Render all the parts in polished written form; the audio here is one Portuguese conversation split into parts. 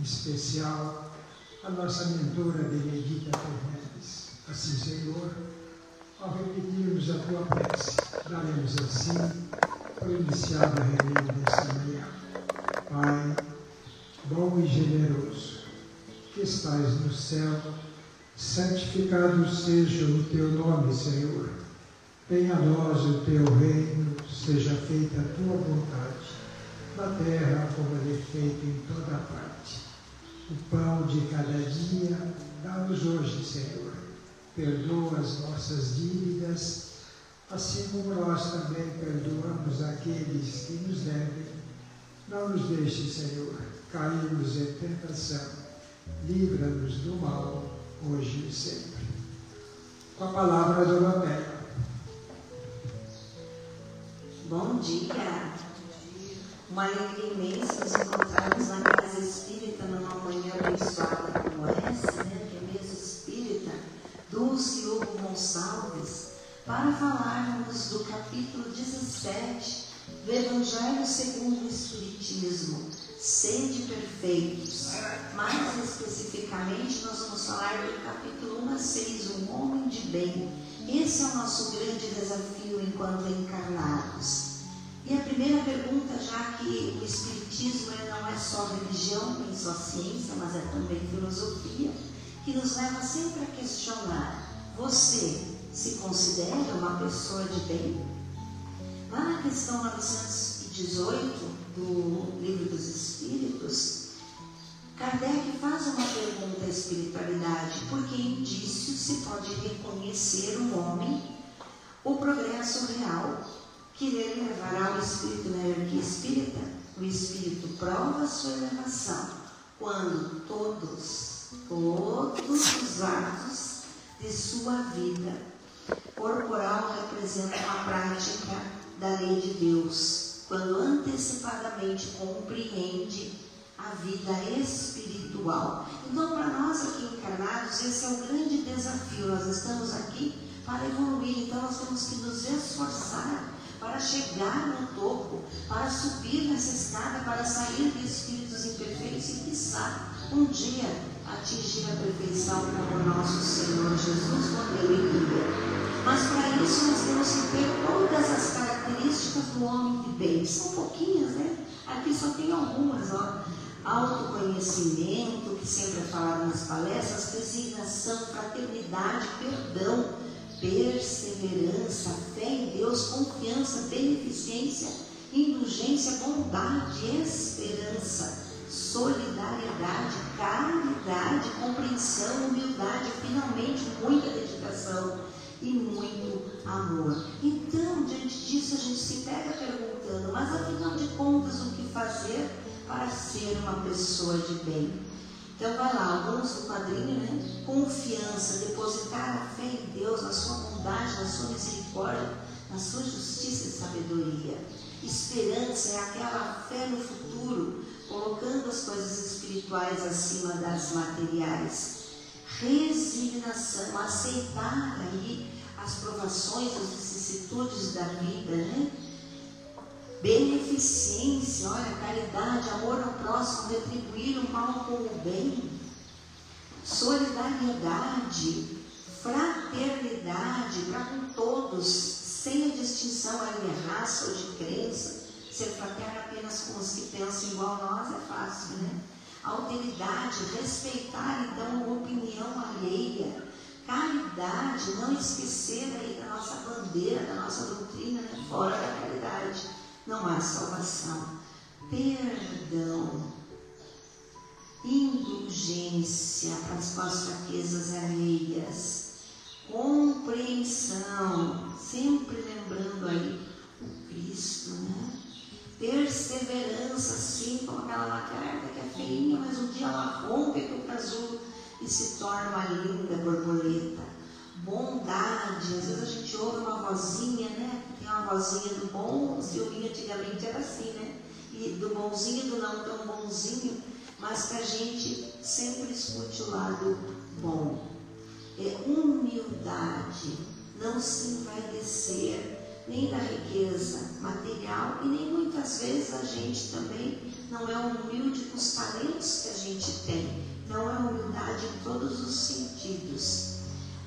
especial a nossa mentora Benedita Fernandes. Assim, Senhor, ao repetirmos a tua prece, daremos assim por iniciado a reunião desta manhã. Pai, bom e generoso, que estais no céu, santificado seja o teu nome, Senhor. Venha a nós o teu reino, seja feita a tua vontade, na terra como é feita em toda parte. O pão de cada dia, dá-nos hoje, Senhor. Perdoa as nossas dívidas, assim como nós também perdoamos aqueles que nos devem. Não nos deixe, Senhor, cairmos em tentação. Livra-nos do mal, hoje e sempre. Com a palavra do Evangelho. Bom dia! Uma alegria imensa nos encontrarmos na Casa Espírita numa manhã abençoada como essa, né? Que é mesa espírita, Dulce Hugo Gonçalves, para falarmos do capítulo 17 do Evangelho segundo o Espiritismo, Sede Perfeitos. Mais especificamente, nós vamos falar do capítulo 1 a 6, um homem de bem. Esse é o nosso grande desafio enquanto encarnados. E a primeira pergunta, já que o Espiritismo não é só religião, nem só ciência, mas é também filosofia, que nos leva sempre a questionar: você se considera uma pessoa de bem? Lá na questão 918 do Livro dos Espíritos, Kardec faz uma pergunta à espiritualidade: por que indícios se pode reconhecer no homem o progresso real que lhe levará o espírito na hierarquia espírita? O espírito prova a sua elevação quando todos os atos de sua vida corporal representam a prática da lei de Deus, quando antecipadamente compreende a vida espiritual. Então, para nós aqui encarnados, esse é o grande desafio. Nós estamos aqui para evoluir, então nós temos que nos esforçar para chegar no topo, para subir nessa escada, para sair de espíritos imperfeitos e, quiçá, um dia atingir a perfeição como nosso Senhor Jesus, quando Ele iria. Mas para isso nós temos que ter todas as características do homem de bem. São pouquinhas, né? Aqui só tem algumas, ó. Autoconhecimento, que sempre é falado nas palestras, resignação, fraternidade, perdão, perseverança, fé em Deus, confiança, beneficência, indulgência, bondade, esperança, solidariedade, caridade, compreensão, humildade, finalmente muita dedicação e muito amor. Então, diante disso, a gente se pega perguntando: mas afinal de contas, o que fazer para ser uma pessoa de bem? Então vai lá, alguns do quadrinho, né? Confiança, depositar a fé em Deus, na sua bondade, na sua misericórdia, na sua justiça e sabedoria. Esperança é aquela fé no futuro, colocando as coisas espirituais acima das materiais. Resignação, aceitar aí as provações, as vicissitudes da vida, né? Beneficência, olha, caridade, amor ao próximo, retribuir o mal com o bem. Solidariedade, fraternidade para com todos, sem a distinção de raça ou de crença. Ser fraterno apenas com os que pensam igual a nós é fácil, né? Alteridade, respeitar então a opinião alheia. Caridade, não esquecer aí da nossa bandeira, da nossa doutrina, né? Fora da caridade não há salvação. Perdão, indulgência para as fraquezas alheias, compreensão, sempre lembrando aí o Cristo, né? Perseverança, sim, como aquela lagarta que é feinha, mas um dia ela rompe com o casulo e se torna uma linda borboleta. Bondade, às vezes a gente ouve uma vozinha, né? Tem uma vozinha do bom, o Silvinho antigamente era assim, né? E do bonzinho e do não tão bonzinho, mas que a gente sempre escute o lado bom. Humildade, não se envaidecer nem da riqueza material, e nem muitas vezes a gente também não é humilde com os talentos que a gente tem. Não é humildade em todos os sentidos.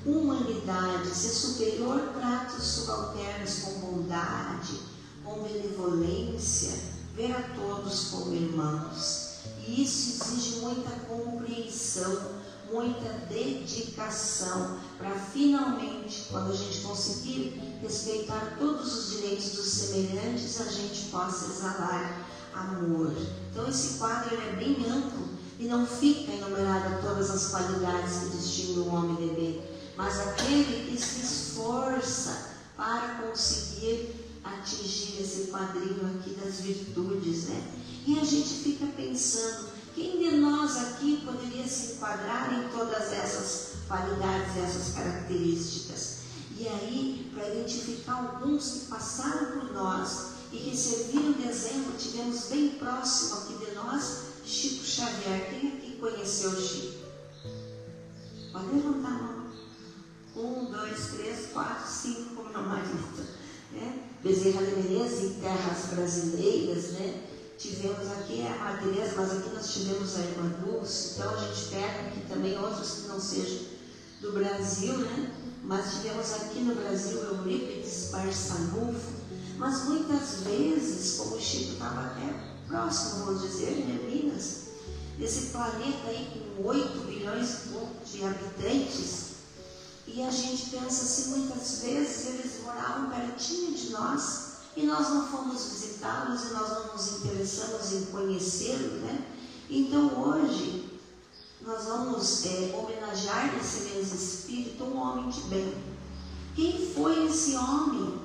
Humanidade, ser superior, tratos subalternos com bondade, com benevolência, ver a todos como irmãos. E isso exige muita compreensão, muita dedicação, para finalmente, quando a gente conseguir respeitar todos os direitos dos semelhantes, a gente possa exalar amor. Então esse quadro é bem amplo e não fica enumerado todas as qualidades que distinguem o homem de bem, mas aquele que se esforça para conseguir atingir esse quadrinho aqui das virtudes, né? E a gente fica pensando, quem de nós aqui poderia se enquadrar em todas essas qualidades, essas características? E aí, para identificar alguns que passaram por nós e que serviram de exemplo, tivemos bem próximo aqui de nós, Chico Xavier. Quem aqui conheceu o Chico? Pode levantar a mão. 1, 2, 3, 4, 5, como meu marido, né? Bezerra de Menezes, em terras brasileiras, né? Tivemos aqui a Madrez, mas aqui nós tivemos a Irmã Dulce. Então a gente pega aqui também outros que não sejam do Brasil, né? Mas tivemos aqui no Brasil Eurípides Barçanufo. Mas muitas vezes, como o Chico estava até próximo, vamos dizer, né, Minas, desse planeta aí com 8 bilhões de habitantes, e a gente pensa assim, muitas vezes eles moravam pertinho de nós, e nós não fomos visitá-los, e nós não nos interessamos em conhecê-los, né? Então hoje nós vamos homenagear nesse mês espírito um homem de bem. Quem foi esse homem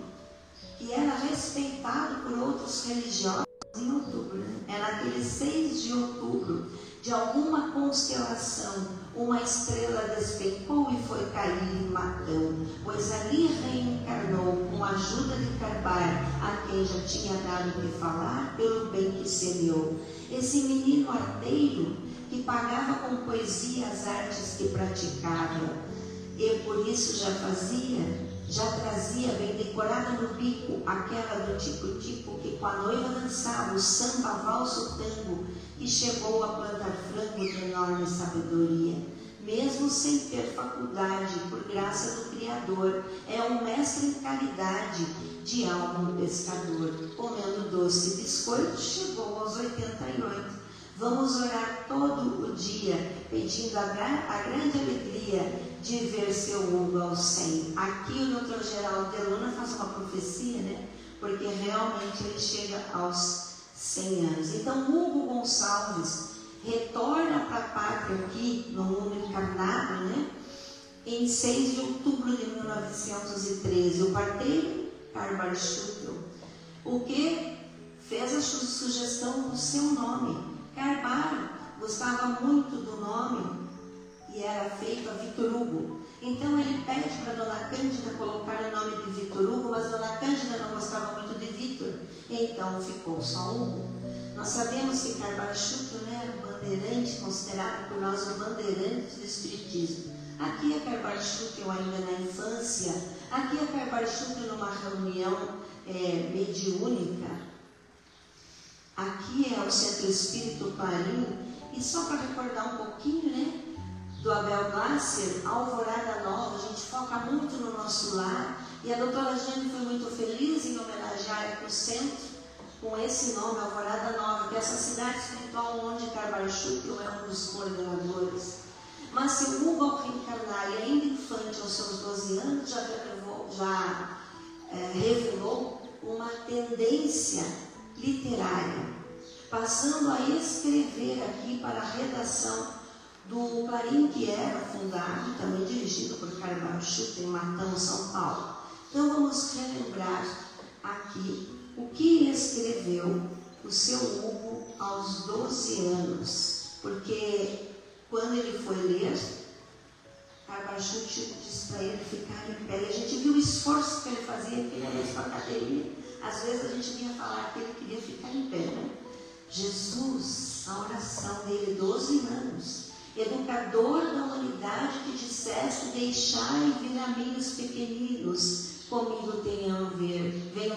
que era respeitado por outros religiosos em outubro, né? Era aquele 6 de outubro, de alguma constelação, uma estrela despencou e foi cair em Matão, pois ali reencarnou com a ajuda de Carbar, a quem já tinha dado o que falar pelo bem que semeou. Esse menino arteiro que pagava com poesia as artes que praticava, e por isso já trazia bem decorada no bico aquela do tico-tico que com a noiva dançava o samba, a valsa, o tango, que chegou a plantar frango de enorme sabedoria. Mesmo sem ter faculdade, por graça do Criador, é um mestre em caridade, de alma um pescador. Comendo doce biscoito, chegou aos 88. Vamos orar todo o dia, pedindo a grande alegria de ver seu Hugo aos 100. Aqui o Dr. Geraldo de Luna faz uma profecia, né? Porque realmente ele chega aos 100 anos. Então, Hugo Gonçalves retorna para a pátria aqui, no mundo encarnado, né? Em 6 de outubro de 1913. O parteiro, Carbar Schutel, o que fez a sugestão do seu nome. Carbar gostava muito do nome e era feito a Vitor Hugo. Então ele pede para Dona Cândida colocar o nome de Vitor Hugo, mas Dona Cândida não gostava muito de Vitor, então ficou só Hugo. Nós sabemos que Carbar Schutel, né, era um bandeirante, considerado por nós um bandeirante do Espiritismo. Aqui é Carbar Schutel ainda na infância, aqui é Carbar Schutel numa reunião mediúnica. Aqui é o Centro Espírito Clarim, e só para recordar um pouquinho, né, do Abel Glasser, a Alvorada Nova, a gente foca muito no nosso lar, e a doutora Jane foi muito feliz em homenagear aqui o centro com esse nome, Alvorada Nova, que é essa cidade espiritual onde Carbar Schutel é um dos coordenadores. Mas se o Hugo, ao reencarnar e ainda infante aos seus 12 anos, já revelou uma tendência literária, passando a escrever aqui para a redação do Clarim, que era fundado, também dirigido por Carbar Schutel, em Matão, São Paulo. Então vamos relembrar aqui o que escreveu o seu Hugo aos 12 anos, porque quando ele foi ler, Carbar Schutel disse para ele ficar em pé, e a gente viu o esforço que ele fazia, que ele ia mesmo para a cadeirinha. Às vezes a gente vinha falar que ele queria ficar em pé, né? Jesus, a oração dele, 12 anos, educador da humanidade, que disseste: deixai vir a mim os pequeninos, comigo venham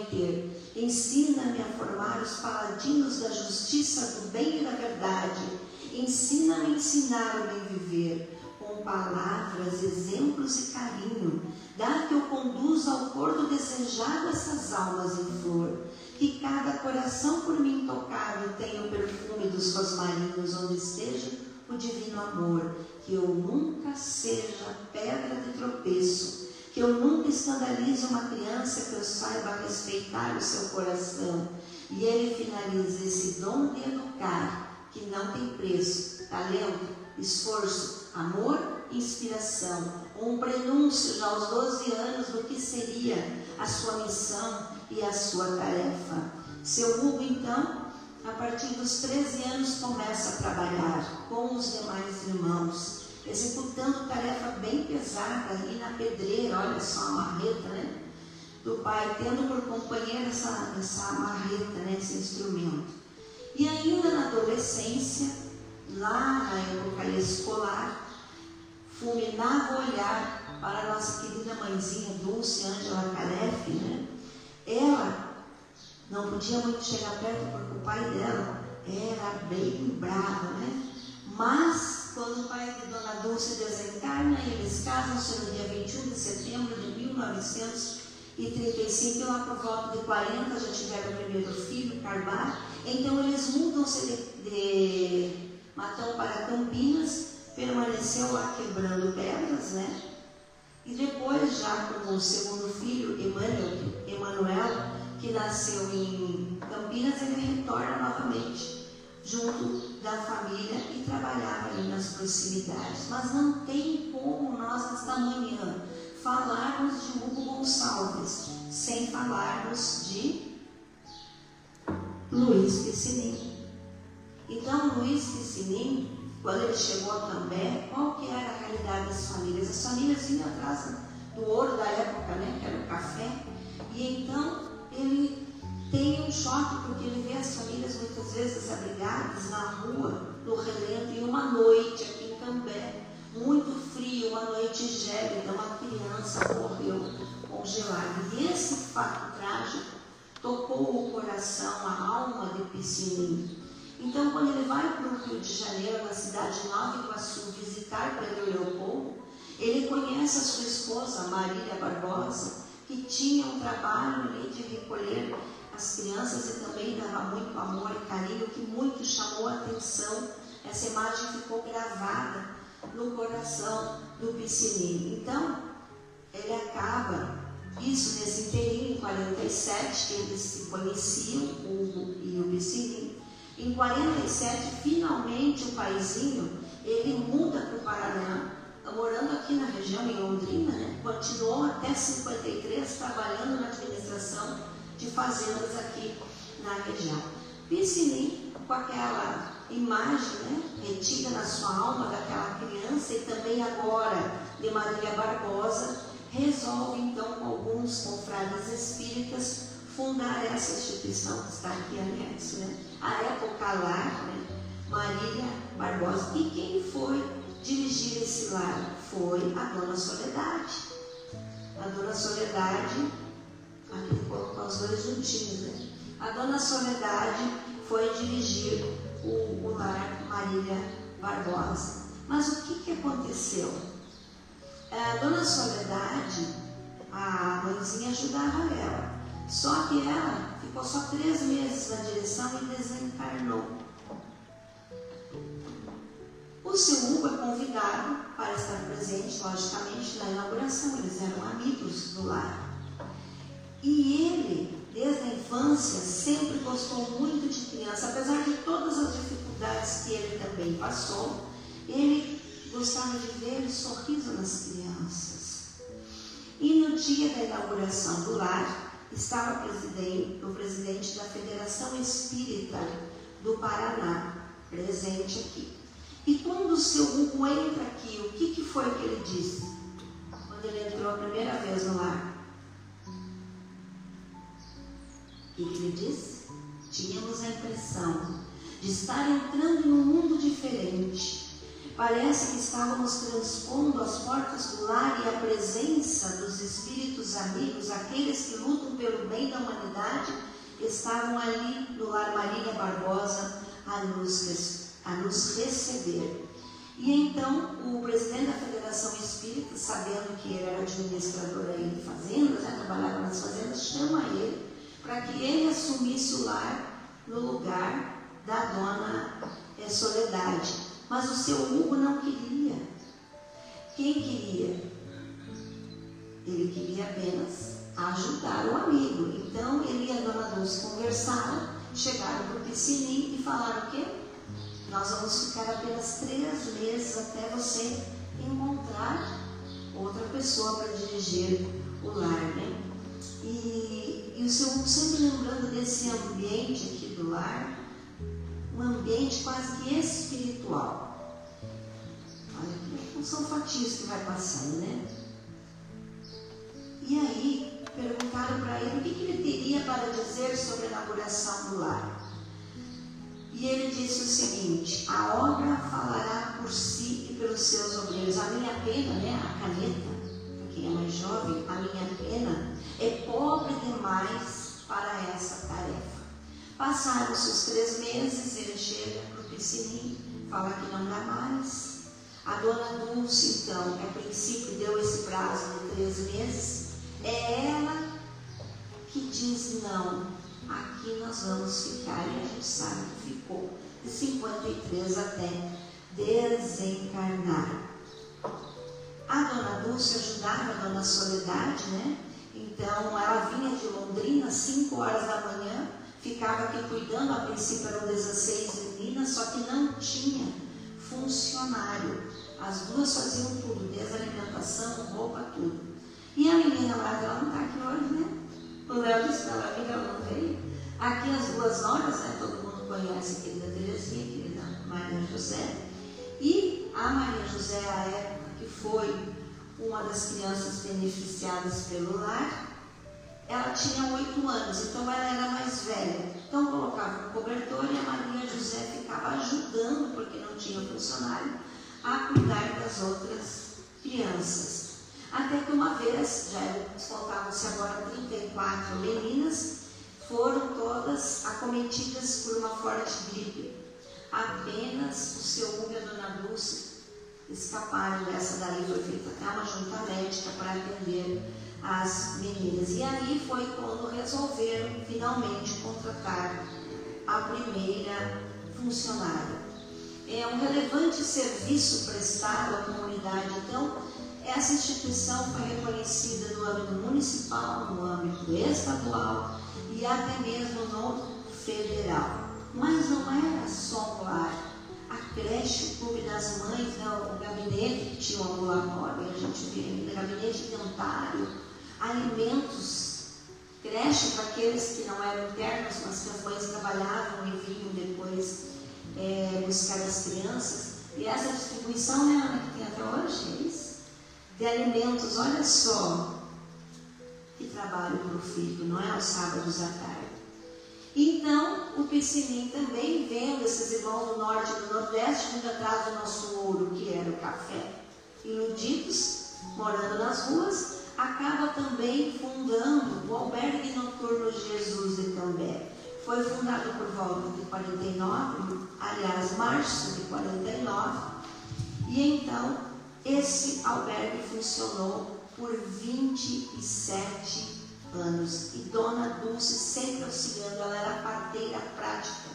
ter. Ensina-me a formar os paladinos da justiça, do bem e da verdade. Ensina-me a ensinar o bem viver, com palavras, exemplos e carinho. Dá que eu conduza ao porto desejado essas almas em flor. Que cada coração por mim tocado tenha o perfume dos rosmarinhos, onde esteja o divino amor. Que eu nunca seja pedra de tropeço, que eu nunca escandalize uma criança, que eu saiba respeitar o seu coração. E ele finaliza: esse dom de educar, que não tem preço, talento, esforço, amor e inspiração. Um prenúncio já aos 12 anos do que seria a sua missão e a sua tarefa. Seu Hugo, então, a partir dos 13 anos, começa a trabalhar com os demais irmãos, executando tarefa bem pesada ali na pedreira. Olha só a marreta, né, do pai, tendo por companheira essa marreta, né, esse instrumento. E ainda na adolescência, lá na época escolar, fulminava o olhar para a nossa querida mãezinha Dulce Ângela Calef, né? Ela não podia muito chegar perto porque o pai dela era bem bravo, né? Mas quando o pai de Dona Dulce desencarna, eles casam-se no dia 21 de setembro de 1935, e lá por volta de 40 já tiveram o primeiro filho, Carvalho. Então eles mudam-se de Matão para Campinas, permaneceu lá quebrando pedras, né? E depois, já com o segundo filho, Emanuel, que nasceu em Campinas, ele retorna novamente junto da família e trabalhava ali nas proximidades. Mas não tem como nós, nesta manhã, falarmos de Hugo Gonçalves sem falarmos de Luiz Piscinim. Então, Luiz Piscinim, quando ele chegou a Cambé, qual que era a realidade das famílias? As famílias vinham atrás do ouro da época, né, que era o café. E então ele tem um choque, porque ele vê as famílias muitas vezes desabrigadas na rua, no relento, e uma noite aqui em Cambé, muito frio, uma noite gélida, uma criança morreu congelada. E esse fato trágico tocou o coração, a alma de Piscinim. Então, quando ele vai para o Rio de Janeiro, na cidade de Nova Iguaçu, visitar Pedro Leopoldo, ele conhece a sua esposa, Marília Barbosa, que tinha um trabalho ali de recolher as crianças e também dava muito amor e carinho, que muito chamou a atenção. Essa imagem ficou gravada no coração do Piscinim. Então, ele acaba, isso nesse inteirinho, em 47, que eles se conheciam, o Hugo e o Piscinim. Em 47, finalmente o paizinho, ele muda para o Paraná, morando aqui na região, em Londrina, né? Continuou até 53 trabalhando na administração de fazendas aqui na região. Piscinim, com aquela imagem, né, retida na sua alma daquela criança, e também agora de Marília Barbosa, resolve então, com alguns confrades espíritas, fundar essa instituição que está aqui anexo, né? A época lar, né? Marília Barbosa. E quem foi dirigir esse lar? Foi a Dona Soledade. A Dona Soledade, aqui colocou os dois juntinhos, né? A Dona Soledade foi dirigir o lar Marília Barbosa. Mas o que aconteceu? A Dona Soledade, a mãezinha ajudava ela. Só que ela ficou só 3 meses na direção e desencarnou. O seu Hugo é convidado para estar presente, logicamente, na inauguração. Eles eram amigos do lar. E ele, desde a infância, sempre gostou muito de criança. Apesar de todas as dificuldades que ele também passou, ele gostava de ver o sorriso nas crianças. E no dia da inauguração do lar, estava o presidente da Federação Espírita do Paraná, presente aqui. E quando o seu Hugo entra aqui, o que foi que ele disse? Quando ele entrou a primeira vez no lar. O que ele disse? Tínhamos a impressão de estar entrando em um mundo diferente. Parece que estávamos transpondo as portas do lar e a presença dos espíritos amigos, aqueles que lutam pelo bem da humanidade, estavam ali no lar Marília Barbosa a nos receber. E então o presidente da Federação Espírita, sabendo que ele era administrador aí de fazendas, trabalhava nas fazendas, chama ele para que ele assumisse o lar no lugar da dona Soledade. Mas o seu Hugo não queria. Quem queria? Ele queria apenas ajudar o amigo. Então ele e a dona Dulce conversaram, chegaram para o piscininho e falaram o quê? Nós vamos ficar apenas 3 meses até você encontrar outra pessoa para dirigir o lar, né? E o seu Hugo sempre lembrando desse ambiente aqui do lar, um ambiente quase que espiritual. Olha que são fatias que vai passando, né? E aí perguntaram para ele o que ele teria para dizer sobre a inauguração do lar. E ele disse o seguinte: a obra falará por si e pelos seus obreiros. A minha pena, né, a caneta, para quem é mais jovem, a minha pena é pobre demais para essa tarefa. Passaram-se os 3 meses, ele chega para o piscininho, fala que não dá mais. A dona Dulce, então, a princípio deu esse prazo de 3 meses, é ela que diz não. Aqui nós vamos ficar, e a gente sabe que ficou de 53 até desencarnar. A dona Dulce ajudava a dona Soledade, né? Então ela vinha de Londrina às 5 horas da manhã, ficava aqui cuidando. A princípio eram 16 meninas, só que não tinha funcionário. As 2 faziam tudo, desde alimentação, roupa, tudo. E a menina lá, ela não está aqui hoje, né? O Léo disse para ela vir, ela não veio. Aqui as 2 noras, né? Todo mundo conhece a querida Terezinha, a querida Maria José. E a Maria José, à época que foi uma das crianças beneficiadas pelo lar, ela tinha 8 anos, então ela era mais velha. Então colocava um cobertor e a Maria José ficava ajudando, porque não tinha funcionário, a cuidar das outras crianças. Até que uma vez, já contavam-se agora 34 meninas, foram todas acometidas por uma forte gripe. Apenas o seu Hugo e a dona Dulce escaparam dessa. Daí foi feita até uma junta médica para atender as meninas. E aí foi quando resolveram finalmente contratar a primeira funcionária. É um relevante serviço prestado à comunidade. Então, essa instituição foi reconhecida no âmbito municipal, no âmbito estadual e até mesmo no federal. Mas não era só o lar. A creche, o clube das mães, o gabinete que tinha um ambulatório, a gente vê ainda, gabinete dentário, alimentos, creche para aqueles que não eram internos, mas que as mães trabalhavam e vinham depois buscar as crianças. E essa distribuição, né, Ana, que tem até hoje, é isso? De alimentos, olha só que trabalho profícuo, não é? Aos sábados à tarde. Então, o piscininho também, vendo esses irmãos do norte e do nordeste, vindo atrás do nosso ouro, que era o café, iludidos, morando nas ruas, acaba também fundando o albergue noturno de Jesus de Cambé. Foi fundado por volta de 49, aliás, março de 49, e então esse albergue funcionou por 27 anos. E dona Dulce sempre auxiliando, ela era parteira prática.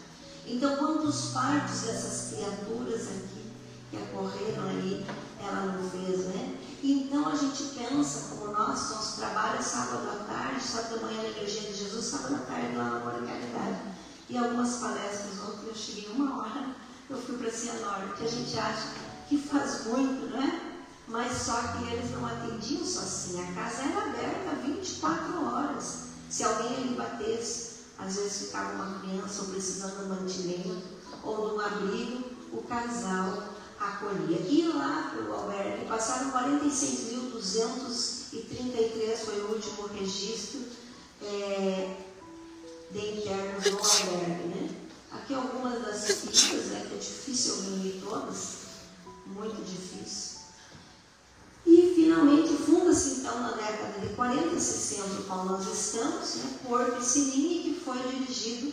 Então, quantos partos dessas criaturas aqui que ocorreram ali, ela não fez, né? Então a gente pensa, como nosso trabalho é sábado à tarde, sábado da manhã na Igreja de Jesus, sábado à tarde lá na Amor e Caridade. E algumas palestras, ontem eu cheguei 1 hora, eu fui para Cianorte, que a gente acha que faz muito, né? Mas só que eles não atendiam só assim, a casa era aberta 24 horas. Se alguém ali batesse, às vezes ficava uma criança ou precisando de um mantimento ou de um abrigo, o casal acolhia. E lá pelo albergue passaram 46.233, foi o último registro de internos no albergue, né? Aqui algumas das fichas, né, que é difícil eu reunir todas, muito difícil. E finalmente funda-se então na década de 40 esse centro qual nós estamos, né, Porto e Sininho, que foi dirigido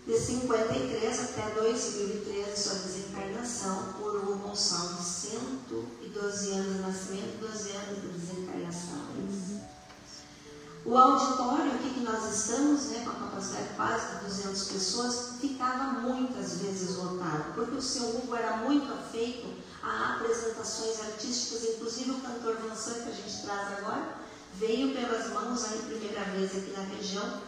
de 53 até 2013, sua desencarnação, por Hugo Gonçalves, 112 anos de nascimento, 12 anos de desencarnação. O auditório aqui que nós estamos, né, com a capacidade quase de 200 pessoas, ficava muitas vezes lotado, porque o seu Hugo era muito afeito a apresentações artísticas, inclusive o cantor Vansan, que a gente traz agora, veio pelas mãos aí primeira vez aqui na região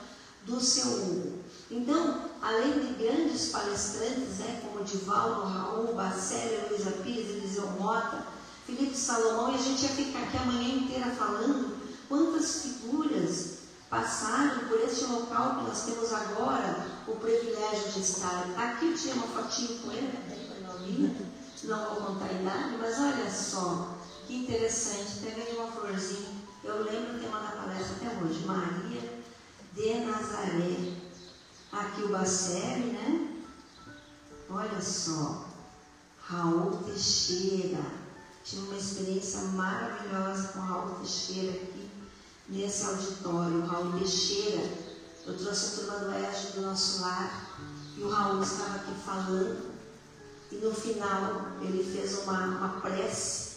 do seu Hugo. Então, além de grandes palestrantes, né, como Divaldo, Raul, Bacélia, Luísa Pires, Eliseu Mota, Felipe Salomão, e a gente ia ficar aqui a manhã inteira falando quantas figuras passaram por este local que nós temos agora o privilégio de estar. Aqui eu tinha uma fotinho com ele, não vou contar a idade, mas olha só, que interessante, até veio uma florzinha. Eu lembro o tema da palestra até hoje, Maria de Nazaré. Aqui o Baceli, né? Olha só, Raul Teixeira. Tive uma experiência maravilhosa com Raul Teixeira aqui nesse auditório. Raul Teixeira, eu trouxe a turma do EJA do nosso lar e o Raul estava aqui falando e no final ele fez uma prece.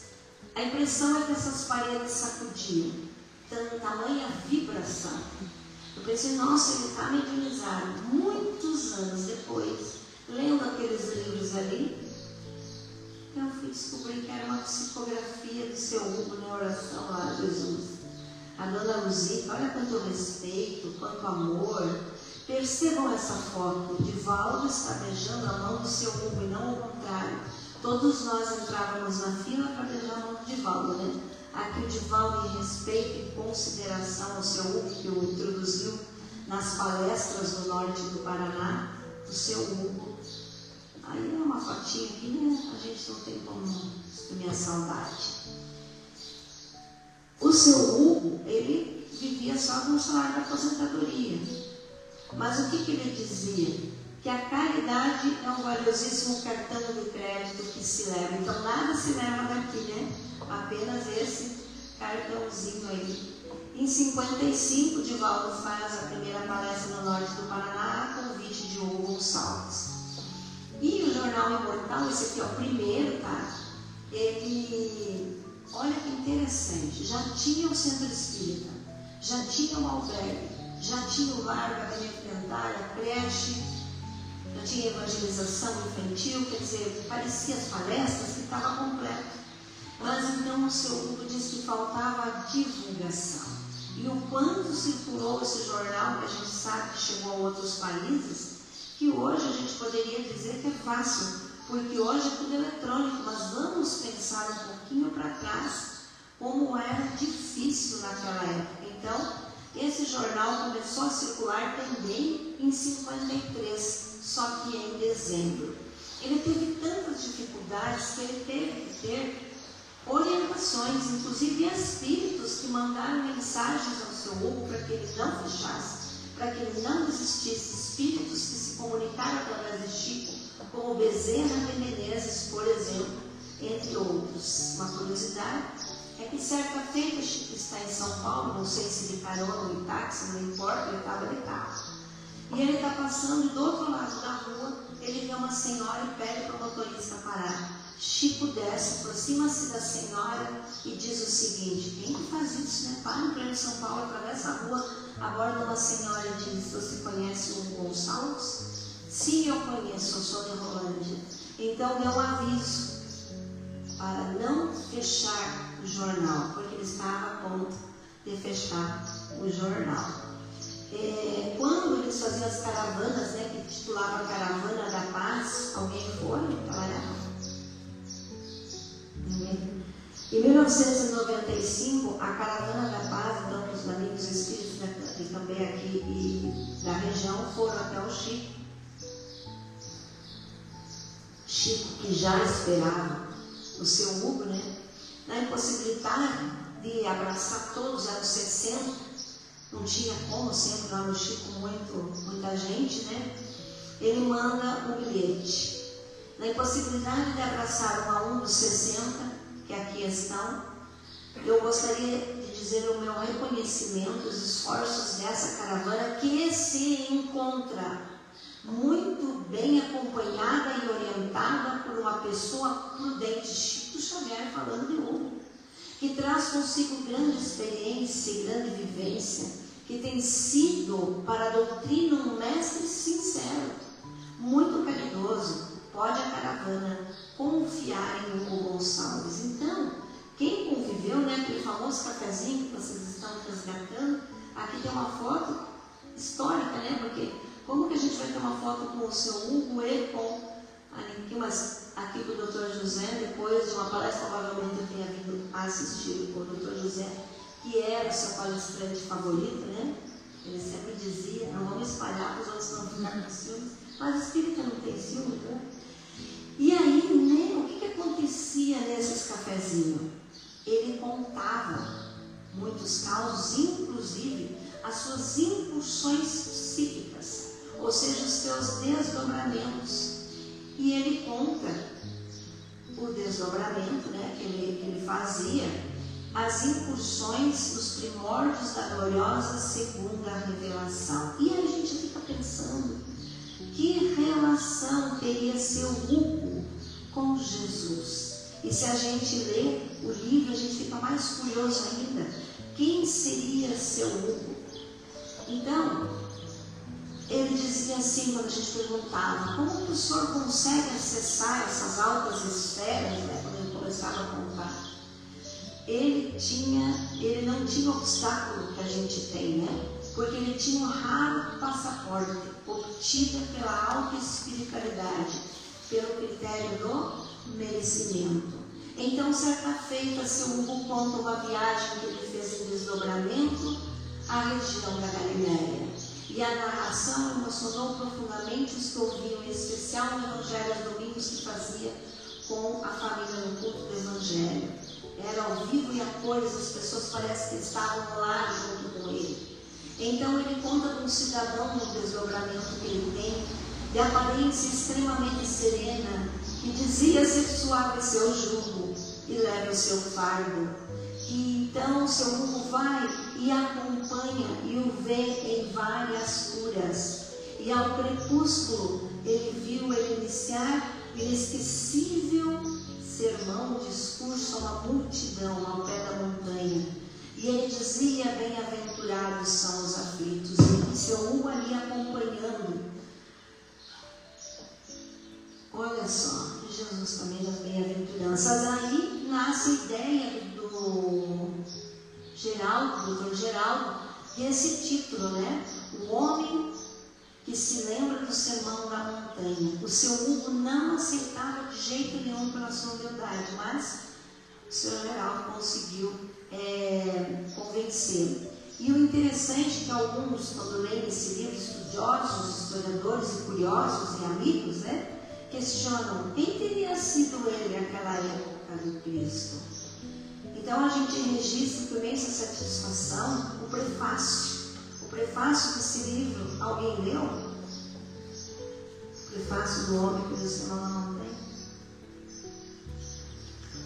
A impressão é que essas paredes sacudiam, tamanha vibração. Eu pensei, nossa, ele está mediunizado. Muitos anos depois, lendo aqueles livros ali, eu fui descobrir que era uma psicografia do seu Hugo na oração lá a Jesus. A dona Luzita, olha quanto respeito, quanto amor. Percebam essa foto. O Divaldo está beijando a mão do seu Hugo e não o contrário. Todos nós entrávamos na fila para beijar a mão do Divaldo, né? Aqui o Divaldo, em respeito e consideração ao seu Hugo, que o introduziu nas palestras do norte do Paraná, do seu Hugo. Aí é uma fotinha aqui, né? A gente não tem como exprimir a saudade. O seu Hugo, ele vivia só com o salário da aposentadoria. Mas o que ele dizia? Que a caridade é um valiosíssimo cartão de crédito que se leva. Então nada se leva daqui, né? Apenas esse cartãozinho aí. Em 55, Divaldo faz a primeira palestra no norte do Paraná a convite de Hugo Gonçalves. E o Jornal Imortal, esse aqui é o primeiro, tá? Ele, olha que interessante, já tinha o centro espírita, já tinha o albergue, já tinha o lar, gabinete dentário, a creche, já tinha evangelização infantil, quer dizer, parecia as palestras que estava completo. Mas então o seu Hugo disse que faltava a divulgação. E o quanto circulou esse jornal, que a gente sabe que chegou a outros países, que hoje a gente poderia dizer que é fácil, porque hoje é tudo eletrônico, mas vamos pensar um pouquinho para trás, como era difícil naquela época. Então, esse jornal começou a circular também em 53, só que em dezembro. Ele teve tantas dificuldades que ele teve que ter orientações, inclusive espíritos que mandaram mensagens ao seu Hugo para que ele não fechasse, para que ele não desistisse, espíritos que se comunicaram através de Chico, como Bezerra de Menezes, por exemplo, entre outros. Uma curiosidade é que certa feita Chico está em São Paulo, não sei se de carona ou em táxi, não importa, ele estava de carro. E ele está passando e do outro lado da rua, ele vê uma senhora e pede para o motorista parar. Chico desce, aproxima-se da senhora e diz o seguinte: quem que faz isso, né? Para em pleno São Paulo, atravessa a rua, aborda uma senhora e diz: você conhece o Hugo Gonçalves? Sim, eu conheço, eu sou de Rolândia. Então deu um aviso para não fechar o jornal, porque ele estava a ponto de fechar o jornal. Quando eles faziam as caravanas, né, que titulava Caravana da Paz, alguém foi trabalhar? Em 1995, a Caravana da Paz, então, os amigos espíritos de também aqui e da região foram até o Chico. Chico, que já esperava o seu Hugo, né, na impossibilidade de abraçar todos, eram 60, não tinha como, sempre lá no Chico muita gente, né? Ele manda um bilhete. na impossibilidade de abraçar um a um dos 60 que aqui estão, eu gostaria de dizer o meu reconhecimento, os esforços dessa caravana que se encontra muito bem acompanhada e orientada por uma pessoa prudente, Chico Xavier falando de Hugo, que traz consigo grande experiência e grande vivência, que tem sido para a doutrina um mestre sincero, muito caridoso. Pode a caravana confiar em Hugo Gonçalves. Então, quem conviveu, né, aquele famoso cafezinho que vocês estão resgatando, aqui tem uma foto histórica, né, porque como que a gente vai ter uma foto com o seu Hugo e com aqui com o Dr. José, depois de uma palestra, provavelmente eu tenha vindo assistir com o Dr. José, que era o seu palestrante favorito, né? Ele sempre dizia, não vamos espalhar para os outros não ficarem com ciúmes, mas o espírita não tem ciúmes, né? E aí, né, o que acontecia nesses cafezinhos? Ele contava muitos causos, inclusive as suas incursões psíquicas, ou seja, os seus desdobramentos. E ele conta o desdobramento, né, que ele fazia, as incursões nos primórdios da gloriosa segunda revelação. E aí a gente fica pensando, que relação teria seu Hugo com Jesus? E se a gente lê o livro, a gente fica mais curioso ainda. Quem seria seu Hugo? Então, ele dizia assim, quando a gente perguntava, como que o senhor consegue acessar essas altas esferas, né, quando ele começava a contar? Ele não tinha o obstáculo que a gente tem, né? Porque ele tinha um raro passaporte, obtido pela alta espiritualidade, pelo critério do merecimento. Então, certa feita, seu Hugo conta uma viagem que ele fez em desdobramento à região da Galiléia. E a narração emocionou profundamente os que ouviam, em especial no Evangelho aos domingos que fazia com a família no culto do Evangelho. Era ao vivo e a cores, as pessoas parecem que estavam lá junto com ele. Então ele conta de um cidadão no desdobramento que ele tem, de aparência extremamente serena, que dizia ser suave seu jugo e leve o seu fardo. E então seu Hugo vai e acompanha e o vê em várias curas. E ao crepúsculo ele viu ele iniciar o inesquecível sermão, discurso a uma multidão ao pé da montanha. E ele dizia, bem-aventurados são os aflitos. E seu Hugo ali acompanhando. Olha só, Jesus também das bem-aventuranças. Aí nasce a ideia do Geraldo, doutor Geraldo, desse título, né? O homem que se lembra do sermão da montanha. O seu Hugo não aceitava de jeito nenhum pela sua humildade, mas o senhor Geraldo conseguiu convencê-lo. E o interessante é que alguns, quando leem esse livro, estudiosos, historiadores e curiosos e amigos, né, questionam quem teria sido ele naquela época do Cristo. Então a gente registra com imensa satisfação o prefácio. O prefácio desse livro, alguém leu? O prefácio do homem que Deus chamou na montanha?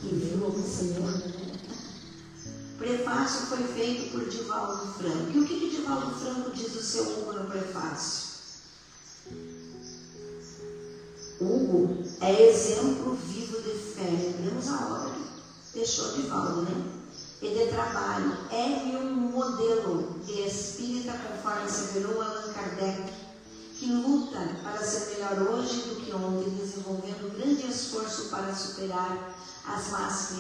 E viu o Senhor, né? O prefácio foi feito por Divaldo Franco. E o que Divaldo Franco diz do seu Hugo no prefácio? Hugo é exemplo vivo de fé. Lemos a obra que deixou Divaldo, né? E de trabalho. É um modelo de espírita, conforme asseverou Allan Kardec, que luta para ser melhor hoje do que ontem, desenvolvendo grande esforço para superar as más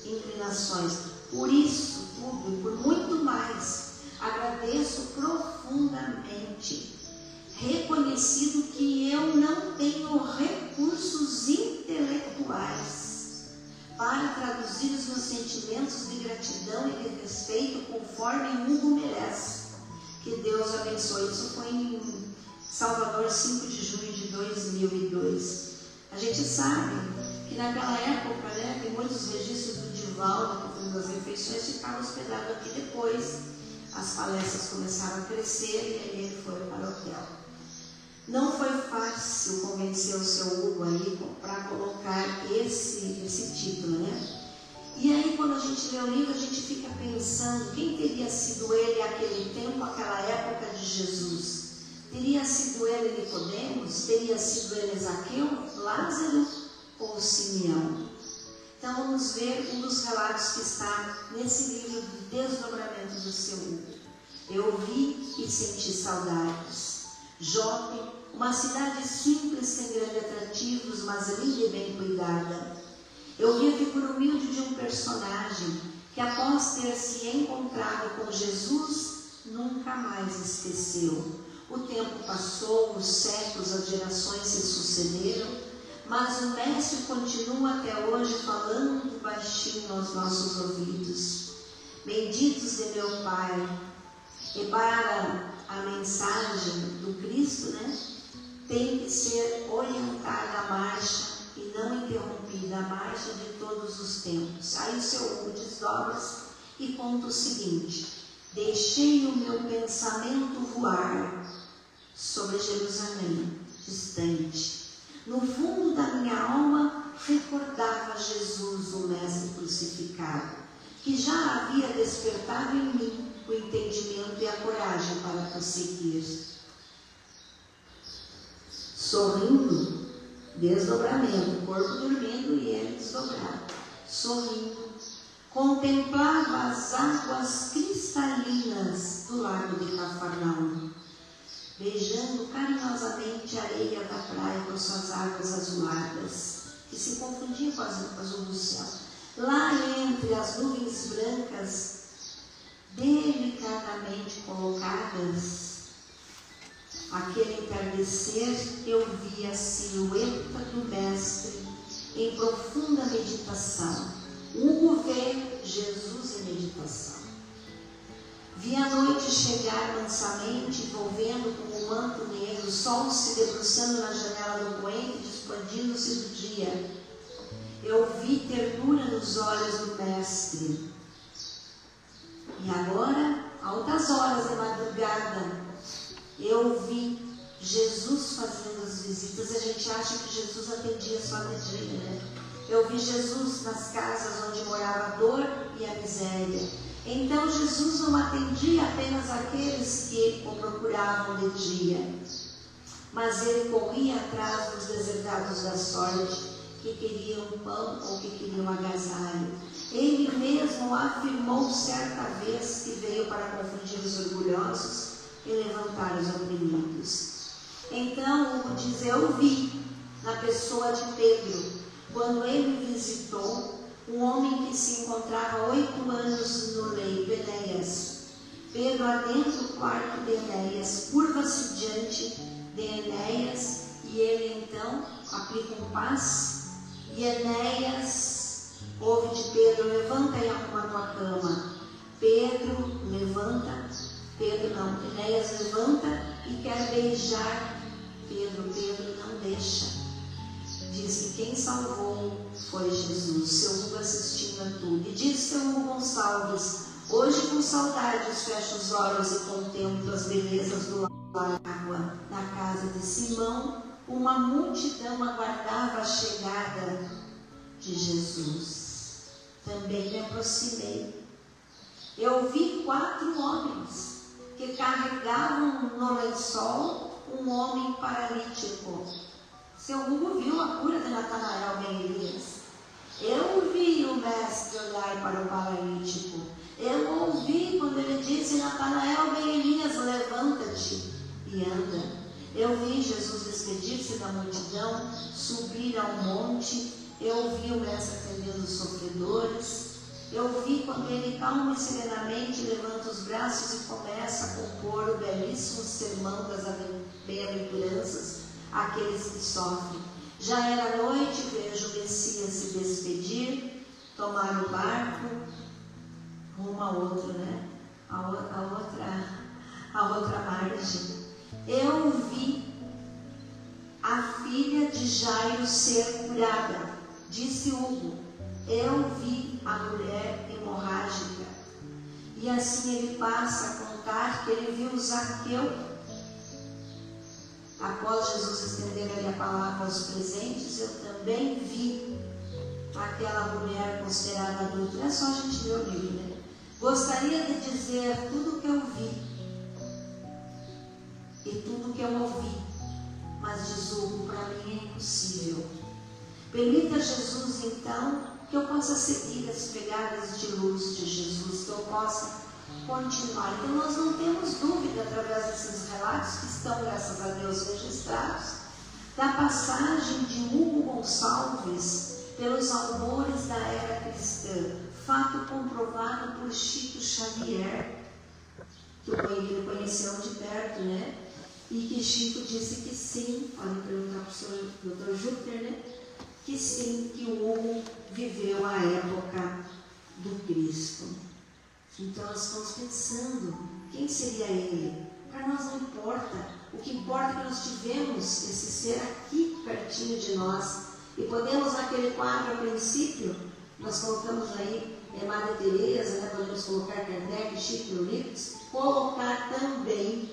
inclinações. Por isso tudo e por muito mais, agradeço profundamente, reconhecido que eu não tenho recursos intelectuais para traduzir os meus sentimentos de gratidão e de respeito conforme Hugo merece. Que Deus abençoe. Isso foi em Salvador, 5 de junho de 2002. A gente sabe que naquela época, né, tem muitos registros do Divaldo, que foi das refeições, ficava hospedado aqui. Depois as palestras começaram a crescer e aí ele foi para o hotel. Não foi fácil fácil convencer o seu Hugo aí para colocar esse título, né? E aí, quando a gente lê o livro, a gente fica pensando, quem teria sido ele naquele tempo, aquela época de Jesus? Teria sido ele Nicodemos? Teria sido ele Zaqueu, Lázaro ou Simeão? Então, vamos ver um dos relatos que está nesse livro de Desdobramento do seu Hugo. Eu vi e senti saudades. Jope, uma cidade simples, sem grandes atrativos, mas linda e bem cuidada. Eu vi a figura humilde de um personagem que, após ter se encontrado com Jesus, nunca mais esqueceu. O tempo passou, os séculos, as gerações se sucederam, mas o mestre continua até hoje falando baixinho aos nossos ouvidos. Benditos de meu Pai. E para a mensagem do Cristo, né, tem que ser orientada a marcha e não interrompida, a marcha de todos os tempos. Aí o seu Hugo desdobra-se e conta o seguinte: deixei o meu pensamento voar sobre Jerusalém distante. No fundo da minha alma recordava Jesus, o Mestre crucificado, que já havia despertado em mim o entendimento e a coragem para prosseguir. Sorrindo, desdobramento, o corpo dormindo e ele desdobrado. Sorrindo, contemplava as águas cristalinas do lago de Cafarnaum, beijando carinhosamente a areia da praia com suas águas azuladas, que se confundiam com as azul do céu. Lá entre as nuvens brancas, delicadamente colocadas, aquele entardecer, eu vi a silhueta do Mestre em profunda meditação. Hugo vê Jesus em meditação. Vi a noite chegar mansamente, envolvendo com um manto negro, o sol se debruçando na janela do poente, expandindo-se do dia. Eu vi ternura nos olhos do Mestre. E agora, altas horas da madrugada, eu vi Jesus fazendo as visitas. A gente acha que Jesus atendia só de dia, né? Eu vi Jesus nas casas onde morava a dor e a miséria. Então Jesus não atendia apenas aqueles que o procuravam de dia, mas ele corria atrás dos deserdados da sorte, que queriam pão ou que queriam agasalho. Ele mesmo afirmou certa vez que veio para confundir os orgulhosos e levantar os oprimidos. Então, Hugo diz, eu vi na pessoa de Pedro, quando ele visitou um homem que se encontrava 8 anos no leito, Enéas. Pedro adentra o quarto de Enéas, curva-se diante de Enéas e ele então aplica um passe. E Enéas ouve de Pedro, levanta e arruma a tua cama. Pedro levanta, Enéas levanta e quer beijar Pedro. Pedro não deixa. Diz que quem salvou foi Jesus. Seu Hugo assistindo a tudo. E diz seu Hugo Gonçalves, hoje com saudades fecho os olhos e contemplo as belezas do lago água. Na casa de Simão, uma multidão aguardava a chegada de Jesus. Também me aproximei. Eu vi 4 homens que carregavam no lençol um homem paralítico. Seu Hugo viu a cura de Natanael ben Elias. Eu vi o mestre olhar para o paralítico. Eu ouvi quando ele disse, Natanael ben Elias, levanta-te e anda. Eu vi Jesus despedir-se da multidão, subir ao monte. Eu vi o mestre atendendo os sofredores. Eu vi quando ele calmo e serenamente levanta os braços e começa a compor o belíssimo sermão das bem-aventuranças àqueles que sofrem. Já era noite, vejo o Messias se despedir, tomar o barco rumo a outro, né? A outra margem. Eu vi a filha de Jairo ser curada, disse Hugo. Eu vi a mulher hemorrágica. E assim ele passa a contar que ele viu Zaqueu, a após Jesus estender ali a palavra aos presentes, eu também vi aquela mulher considerada adulta. É só a gente ler o livro, né? Gostaria de dizer tudo o que eu vi e tudo o que eu ouvi, mas julgo para mim é impossível. Permita, Jesus, então, que eu possa seguir as pegadas de luz de Jesus, que eu possa continuar. Então nós não temos dúvida, através desses relatos que estão, graças a Deus, registrados, da passagem de Hugo Gonçalves pelos albores da era cristã, fato comprovado por Chico Xavier, que ele conheceu de perto, né? E que Chico disse que sim, podem perguntar para o senhor Dr. Júpiter, né? Que sim, que o Hugo viveu a época do Cristo. Então nós estamos pensando, quem seria ele? Para nós não importa, o que importa é que nós tivemos esse ser aqui pertinho de nós, e podemos, naquele quadro a princípio, nós colocamos aí Madre Teresa, né? Podemos colocar Kardec, Chico Eurípides, colocar também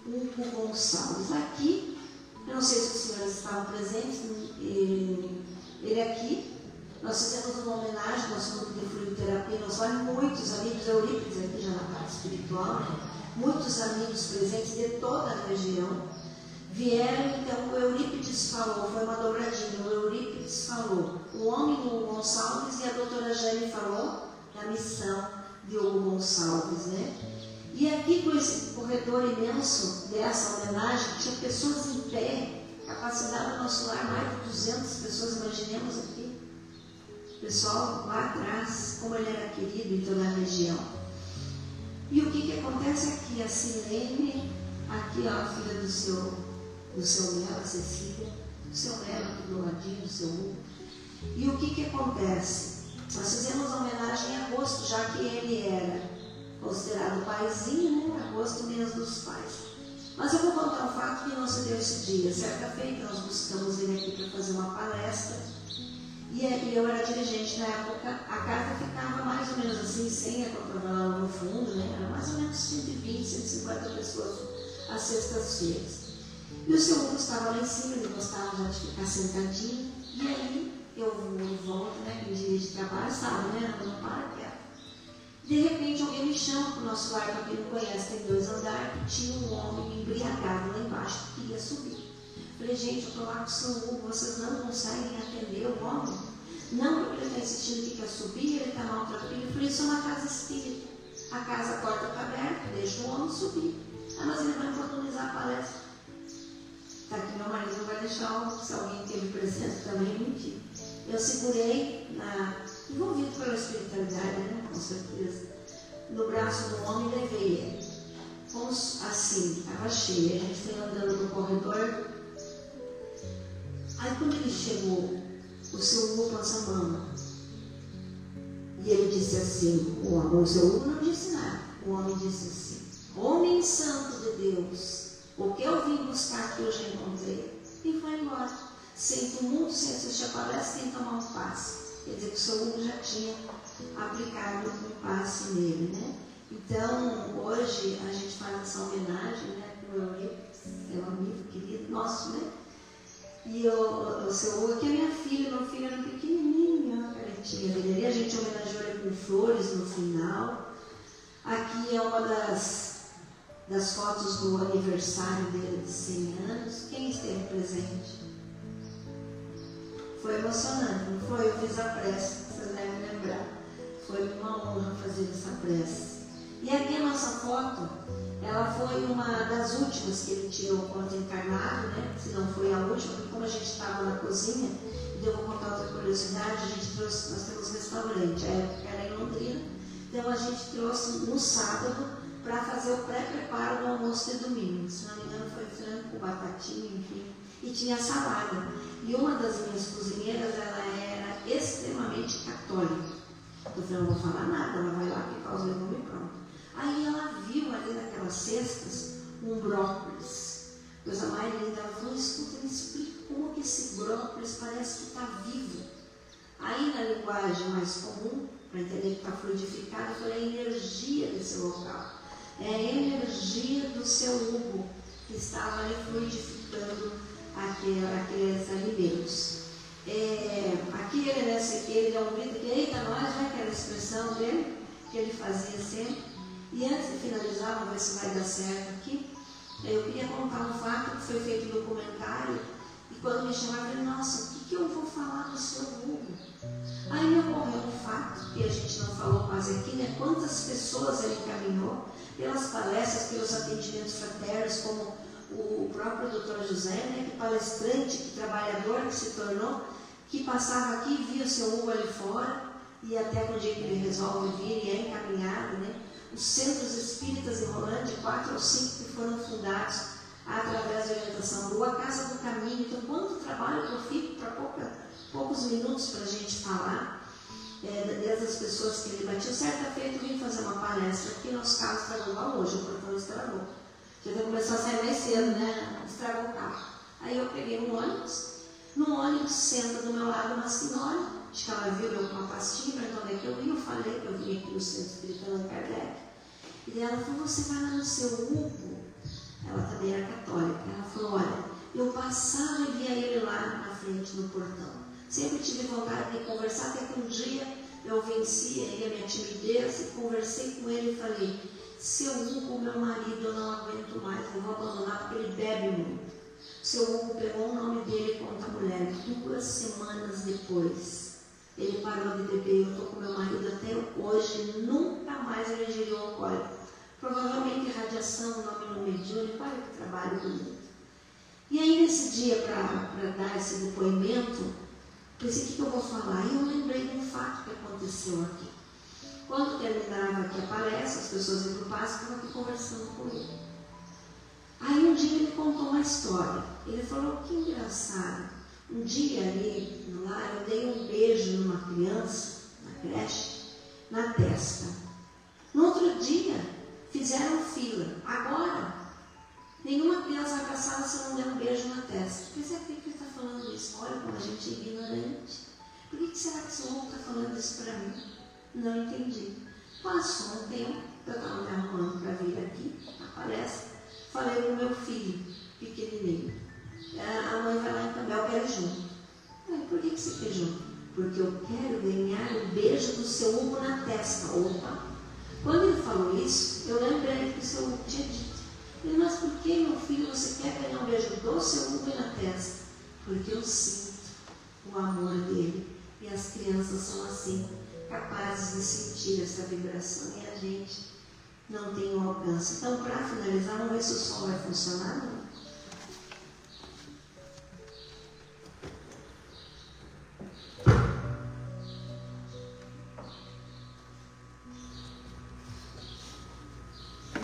Hugo Gonçalves. Aqui, eu não sei se os senhores estavam presentes, ele aqui, nós fizemos uma homenagem ao nosso grupo de fluidoterapia, nós vamos muitos amigos, Eurípides aqui já na parte espiritual, né? Muitos amigos presentes de toda a região, vieram, então o Eurípides falou, foi uma dobradinha, o Eurípides falou, o homem Hugo Gonçalves, e a doutora Jane falou da missão de Hugo Gonçalves, né? E aqui, com esse corredor imenso dessa homenagem, tinha pessoas em pé, capacidade do nosso lar, mais de 200 pessoas, imaginemos aqui. Pessoal lá atrás, como ele era querido em toda a região. E o que acontece aqui? A Silene, aqui ó, a filha do seu Melo, a Cecília, do seu Melo aqui do ladinho, do seu Hugo. E o que acontece? Nós fizemos a homenagem em agosto, já que ele era considerado paizinho, né? Agosto, mês dos pais. Mas eu vou contar um fato que não se deu esse dia. Certa feita nós buscamos ele aqui para fazer uma palestra, e eu era dirigente na época. A carta ficava mais ou menos assim, sem a contravalão no fundo, né? Era mais ou menos 120, 150 pessoas às sextas-feiras. E o seu Hugo estava lá em cima, ele gostava já de ficar sentadinho, e aí eu volto, né? Quem dirige trabalho sabe, né? Eu não para quieto. De repente alguém me chama para o nosso lar, para quem não conhece, tem 2 andares, e tinha um homem embriagado lá embaixo que queria subir. Falei, gente, eu estou lá com o seu Hugo, vocês não conseguem atender o homem? Não, porque ele está insistindo que quer subir, ele está maltratando. Eu falei, isso é uma casa espírita. A casa, a porta está aberta, deixa o homem subir. Ah, mas ele vai oportunizar a palestra. Está aqui, meu marido não vai deixar, se alguém teve presente também, mentir. Eu segurei, envolvido pela espiritualidade, né, com certeza, no braço do homem e levei ele. Fomos assim, estava cheio, a gente foi andando no corredor. Aí quando ele chegou, o seu Hugo passou a mão. E ele disse assim, o seu Hugo não disse nada. O homem disse assim, homem santo de Deus, o que eu vim buscar que eu já encontrei. E foi embora. Sem tumulto, sem assistir a palestra, sem tomar um passe. Quer dizer que o seu Hugo já tinha aplicado um passe nele, né? Então, hoje, a gente faz essa homenagem, né, para o Eurípides, é um amigo querido nosso, né? E o seu Hugo, que é minha filha, meu filho era pequenininho, a caretinha dele. A gente homenageou ele com flores no final. Aqui é uma das fotos do aniversário dele de 100 anos. Quem esteve presente? Foi emocionante, não foi? Eu fiz a prece, vocês devem lembrar. Foi uma honra fazer essa prece. E aqui a nossa foto, ela foi uma das últimas que ele tirou quando encarnado, né? Se não foi a última, porque como a gente estava na cozinha, e eu vou contar outra curiosidade, nós temos restaurante, a época era em Londrina, então a gente trouxe no sábado para fazer o pré-preparo do almoço de domingo. Se não me engano foi frango, batatinha, enfim, e tinha salada. E uma das minhas cozinheiras, ela era extremamente católica. Eu falei, não vou falar nada, ela vai lá que causa o nome pronto. Aí ela viu ali naquelas cestas um brócolis. Coisa mais linda. Ela falou, escuta, me explica como que esse brócolis parece que está vivo. Aí na linguagem mais comum, para entender que está fluidificado, eu falei, a energia desse local. É a energia do seu Hugo. que estavam ali fluidificando aqueles alimentos. Aqui ele é um grito que, eita, nós, vai, aquela expressão dele, que ele fazia sempre. E antes de finalizar, vamos ver se vai dar certo aqui, eu queria contar um fato que foi feito no documentário, e quando me chamaram, eu falei, nossa, o que eu vou falar do seu Hugo? Aí me ocorreu um fato, que a gente não falou quase aqui, né? Quantas pessoas ele encaminhou, pelas palestras, pelos atendimentos fraternos, como o próprio Dr. José, né? Que palestrante, que trabalhador que se tornou, que passava aqui e via o seu Hugo ali fora, e até no dia que ele resolve vir e é encaminhado, né? Os centros espíritas em Rolândia, 4 ou 5 que foram fundados através da orientação do A Casa do Caminho. Então, quanto trabalho que eu fico para poucos minutos para a gente falar, desde as pessoas que ele batia. Certa feita eu vim fazer uma palestra aqui, nosso carro estragou igual hoje, o portão estragou. Já começou a sair mais cedo, né? Estragou o carro. Aí eu peguei um ônibus, no ônibus senta do meu lado uma senhora, acho que ela viu eu com uma pastinha, para onde é que eu ia, eu falei que eu vim aqui no centro espírita Kardec. E ela falou, você vai lá no seu Hugo? Ela também era católica. Ela falou, olha, eu passava e via ele lá na frente no portão. Sempre tive vontade de conversar, até que um dia eu venci aí a minha timidez e conversei com ele e falei, seu Hugo, meu marido, eu não aguento mais, eu vou abandonar porque ele bebe muito. Seu Hugo pegou o nome dele e conta a mulher. 2 semanas depois, ele parou de beber. Eu estou com meu marido até hoje, nunca mais ele ingeriu alcoólico. Provavelmente radiação, nome no mediúnico, olha que trabalho bonito. E aí, nesse dia, para dar esse depoimento, pensei, o que eu vou falar? E eu lembrei de um fato que aconteceu aqui. Quando terminava aqui a palestra, as pessoas iam para o passo e estavam aqui conversando com ele. Aí um dia ele contou uma história. Ele falou, que engraçado. Um dia ali no lar, eu dei um beijo numa criança, na creche, na testa. No outro dia, fizeram fila. Agora, nenhuma criança vai passar se não der um beijo na testa. Pensei, por que ele está falando isso? Olha como a gente é ignorante. Por que será que o senhor está falando isso para mim? Não entendi. Passou um tempo, eu estava me arrumando para vir aqui, na palestra. Falei para o meu filho, pequenininho. A mãe vai lá em Cambé, eu quero ir junto. Por que você quer junto? Porque eu quero ganhar o beijo do seu Hugo na testa. Opa! Quando ele falou isso, eu lembrei que o seu Hugo tinha dito. Ele, mas por que, meu filho, você quer ganhar um beijo do seu Hugo na testa? Porque eu sinto o amor dele. E as crianças são assim, capazes de sentir essa vibração. E a gente não tem o alcance. Então, para finalizar, vamos ver se o som vai funcionar. Não?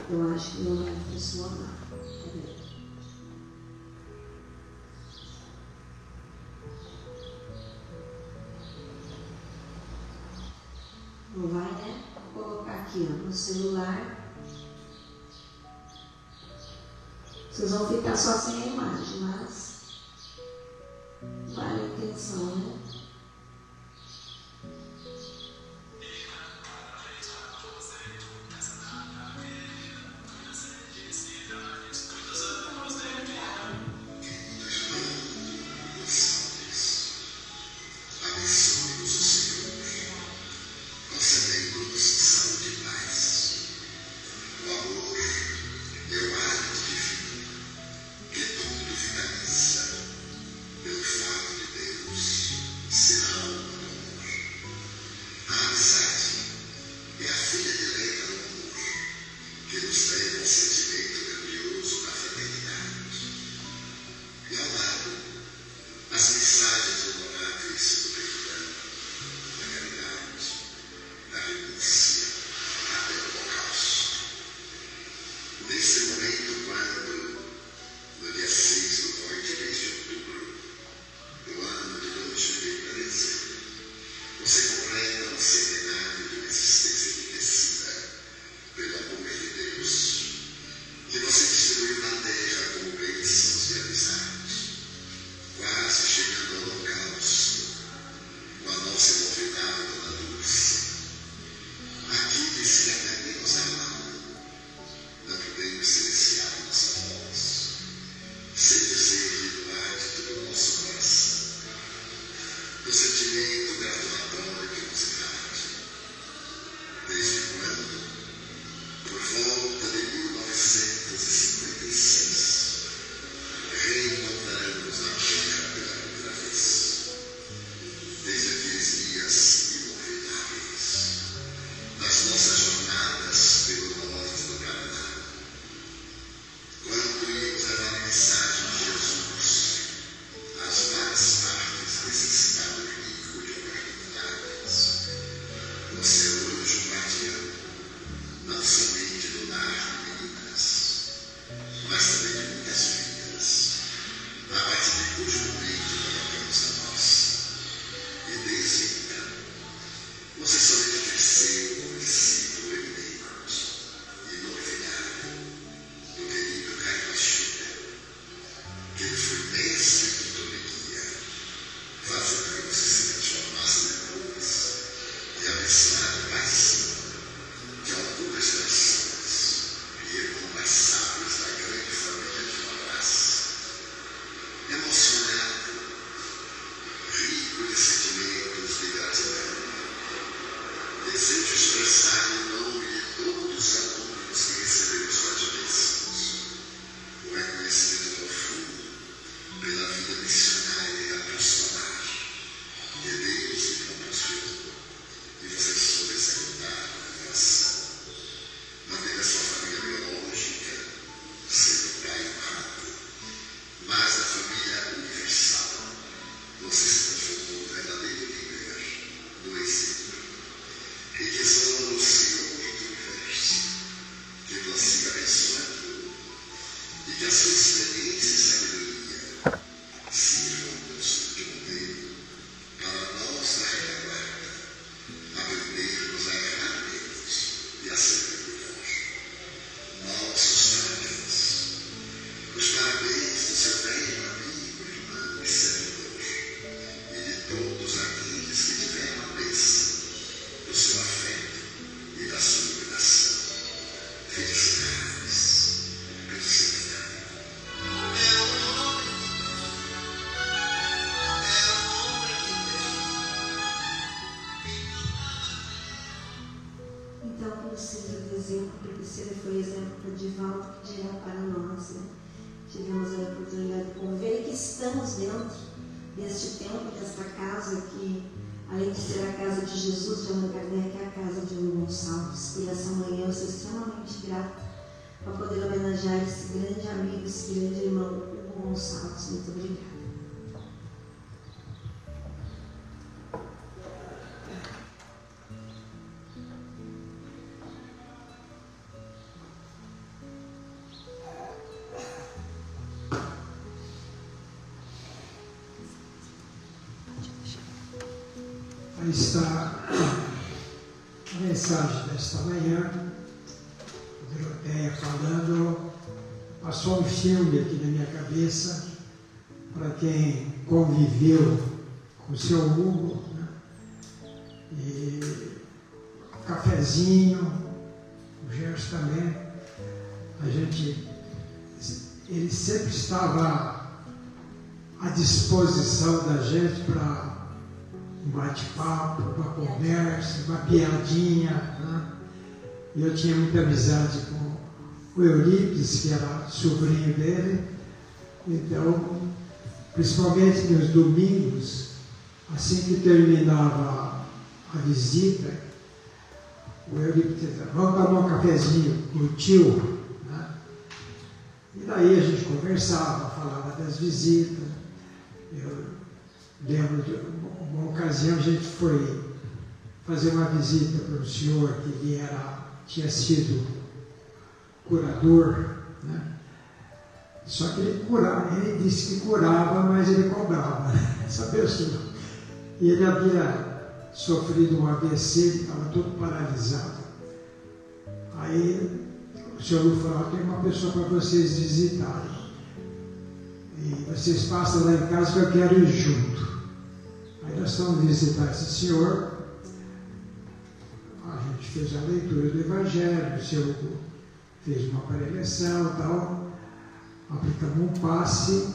Eu acho que não vai funcionar. Não vai, né? Vou colocar aqui, ó, no celular. Vocês vão ficar só sem a imagem, mas vale a intenção, né? Pelo fato de Deus do sentimento gratulatório que nos invade. Desde quando, por volta de 1956, reencontramos a terra pela primeira vez. Desde aqueles dias inolvidáveis das nossas jornadas pelo norte do Canadá, quando íamos levar a mensagem de Jesus às várias partes desse estado rico de oportunidades. Você é hoje um guardião, não somente do lar de meninas, mas também de muitas vidas, a partir de cujo momento colocamos a nossa. E desde então, você somente cresceu como discípulo eminente e novilhado do querido Caio Pachuca, que ele foi mestre de toda guia, fazendo que você se transformasse depois e abençoado paisão de alturas gerações e irmão mais sábios da grande família de uma raça. Emocionado, rico de sentimentos de gratidão, desejo expressar em nome de todos os alunos que receberam suas bênçãos o reconhecimento profundo pela vida missionária e apostolar que Deus lhe proporcionou e você soube executar na navegação. Manteve a sua família biológica sendo pai honrado, mas na família universal você se transformou no verdadeiro líder do exemplo. E que exala o Senhor do universo, que prossiga abençoando e que a sua experiência e sabedoria sirvam-nos de modelo para nós da retaguarda, aprendermos a errar menos e a servir melhor. Nossos parabéns, os parabéns do seu velho amigo, irmão e servidor, e de todos aqueles que tiveram a bênção do seu afeto e da sua iluminação. Felicidades pelo seu caminho. Então, que nos sirva de exemplo, porque se ele foi exemplo para o Divaldo, que dirá para nós, né? Tivemos a oportunidade de conviver e que estamos dentro deste templo, desta casa que, além de ser a casa de Jesus de Allan Kardec, é a casa de Hugo Gonçalves. E essa manhã eu sou extremamente grata para poder homenagear esse grande amigo, esse grande irmão, Hugo Gonçalves. Muito obrigada. Aí está a mensagem desta manhã, Doroteia falando, passou um filme aqui na minha cabeça, para quem conviveu com o seu Hugo, né? E cafezinho, o Gerson também, ele sempre estava à disposição da gente para um bate-papo, uma conversa, uma piadinha, né? E eu tinha muita amizade com o Eurípides, que era sobrinho dele, então, principalmente nos domingos, assim que terminava a visita, o Eurípides dizia, vamos tomar um cafezinho com o tio, né? E daí a gente conversava, falava das visitas. Eu lembro de uma ocasião a gente foi fazer uma visita para um senhor que ele tinha sido curador, né? Só que ele disse que curava, mas ele cobrava, essa pessoa. E ele havia sofrido um AVC, ele estava todo paralisado. Aí o senhor Lu falou, tem uma pessoa para vocês visitarem. E vocês passam lá em casa que eu quero ir junto. Aí nós fomos visitar esse senhor. A gente fez a leitura do Evangelho, o senhor fez uma preleção e tal. Aplicamos um passe.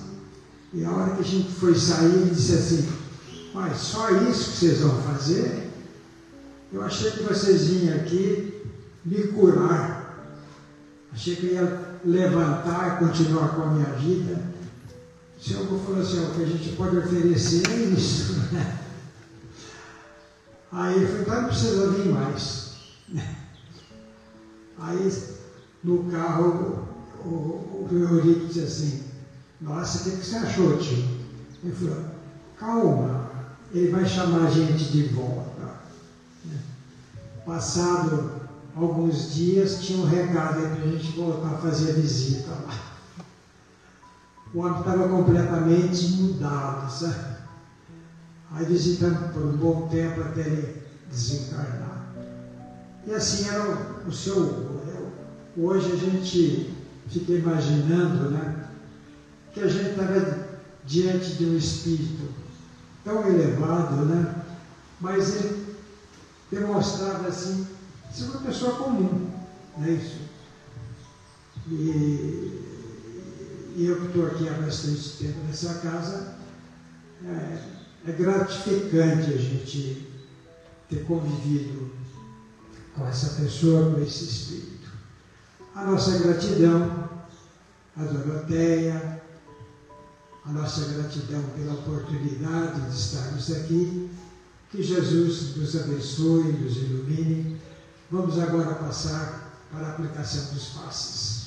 E a hora que a gente foi sair, ele disse assim, Mas só isso que vocês vão fazer? Eu achei que vocês vinham aqui me curar. Achei que eu ia levantar e continuar com a minha vida. O Senhor falou assim, o que a gente pode oferecer é isso. Aí eu falei, então não precisa vir mais. Aí no carro o Eurico disse assim, nossa, o que você achou, tio? Ele falou, calma, ele vai chamar a gente de volta. Passado alguns dias, tinha um recado aí para a gente voltar a fazer a visita lá. O homem estava completamente mudado, sabe? Aí visitamos por um bom tempo até ele desencarnar. E assim era o seu Hugo. Hoje a gente fica imaginando, né, que a gente estava diante de um espírito tão elevado, né, mas ele demonstrava assim, ser uma pessoa comum, não é isso? E eu que estou aqui há bastante tempo nessa casa, é gratificante a gente ter convivido com essa pessoa, com esse espírito. A nossa gratidão a Doroteia, a nossa gratidão pela oportunidade de estarmos aqui. Que Jesus nos abençoe, nos ilumine. Vamos agora passar para a aplicação dos passes.